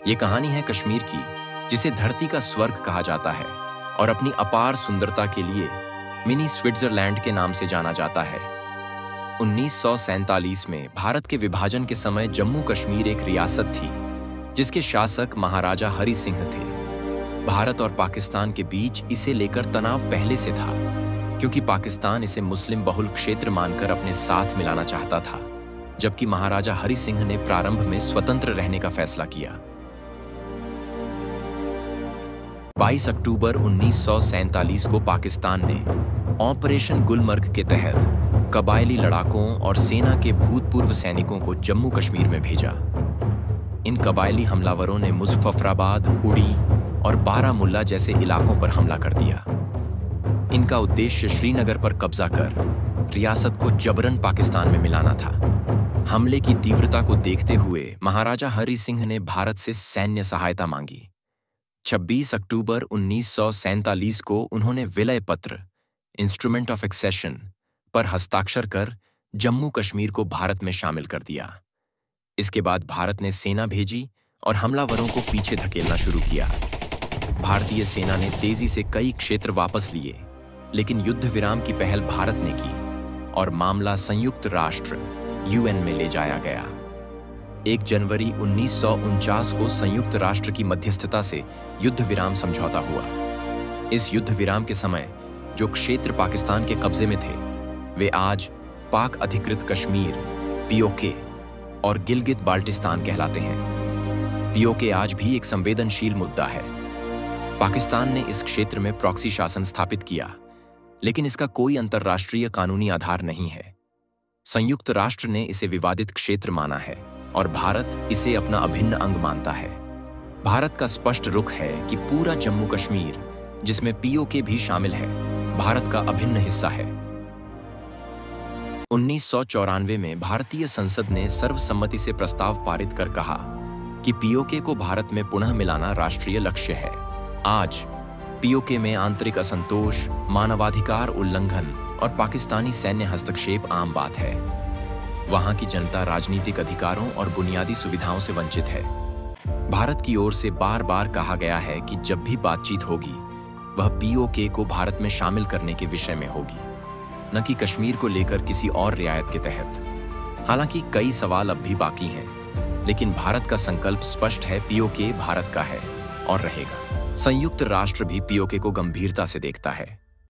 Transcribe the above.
ये कहानी है कश्मीर की, जिसे धरती का स्वर्ग कहा जाता है और अपनी अपार सुंदरता के लिए मिनी स्विट्जरलैंड के नाम से जाना जाता है। 1947 में भारत के विभाजन के समय जम्मू कश्मीर एक रियासत थी, जिसके शासक महाराजा हरि सिंह थे। भारत और पाकिस्तान के बीच इसे लेकर तनाव पहले से था, क्योंकि पाकिस्तान इसे मुस्लिम बहुल क्षेत्र मानकर अपने साथ मिलाना चाहता था, जबकि महाराजा हरि सिंह ने प्रारंभ में स्वतंत्र रहने का फैसला किया। 22 अक्टूबर 1947 को पाकिस्तान ने ऑपरेशन गुलमर्ग के तहत कबायली लड़ाकों और सेना के भूतपूर्व सैनिकों को जम्मू कश्मीर में भेजा। इन कबायली हमलावरों ने मुजफ्फराबाद, उड़ी और बारामुल्ला जैसे इलाकों पर हमला कर दिया। इनका उद्देश्य श्रीनगर पर कब्जा कर रियासत को जबरन पाकिस्तान में मिलाना था। हमले की तीव्रता को देखते हुए महाराजा हरि सिंह ने भारत से सैन्य सहायता मांगी। 26 अक्टूबर 1947 को उन्होंने विलय पत्र इंस्ट्रूमेंट ऑफ एक्सेशन पर हस्ताक्षर कर जम्मू कश्मीर को भारत में शामिल कर दिया। इसके बाद भारत ने सेना भेजी और हमलावरों को पीछे धकेलना शुरू किया। भारतीय सेना ने तेजी से कई क्षेत्र वापस लिए, लेकिन युद्ध विराम की पहल भारत ने की और मामला संयुक्त राष्ट्र यूएन में ले जाया गया। 1 जनवरी 1949 को संयुक्त राष्ट्र की मध्यस्थता से युद्ध विराम समझौता हुआ। इस युद्ध विराम के समय जो क्षेत्र पाकिस्तान के कब्जे में थे, वे आज पाक अधिकृत कश्मीर, पीओके और गिलगित बाल्टिस्तान कहलाते हैं। पीओके आज भी एक संवेदनशील मुद्दा है। पाकिस्तान ने इस क्षेत्र में प्रॉक्सी शासन स्थापित किया, लेकिन इसका कोई अंतर्राष्ट्रीय कानूनी आधार नहीं है। संयुक्त राष्ट्र ने इसे विवादित क्षेत्र माना है और भारत इसे अपना अभिन्न अंग मानता है। भारत का स्पष्ट रुख है कि पूरा जम्मू कश्मीर, जिसमें पीओके भी शामिल है, भारत का अभिन्न हिस्सा है। 1994 में भारतीय संसद ने सर्वसम्मति से प्रस्ताव पारित कर कहा कि पीओके को भारत में पुनः मिलाना राष्ट्रीय लक्ष्य है। आज पीओके में आंतरिक असंतोष, मानवाधिकार उल्लंघन और पाकिस्तानी सैन्य हस्तक्षेप आम बात है। वहां की जनता राजनीतिक अधिकारों और बुनियादी सुविधाओं से वंचित है। भारत की ओर से बार बार कहा गया है कि जब भी बातचीत होगी, वह पीओके को भारत में शामिल करने के विषय में होगी, न कि कश्मीर को लेकर किसी और रियायत के तहत। हालांकि कई सवाल अब भी बाकी हैं, लेकिन भारत का संकल्प स्पष्ट है, पीओके भारत का है और रहेगा। संयुक्त राष्ट्र भी पीओके को गंभीरता से देखता है।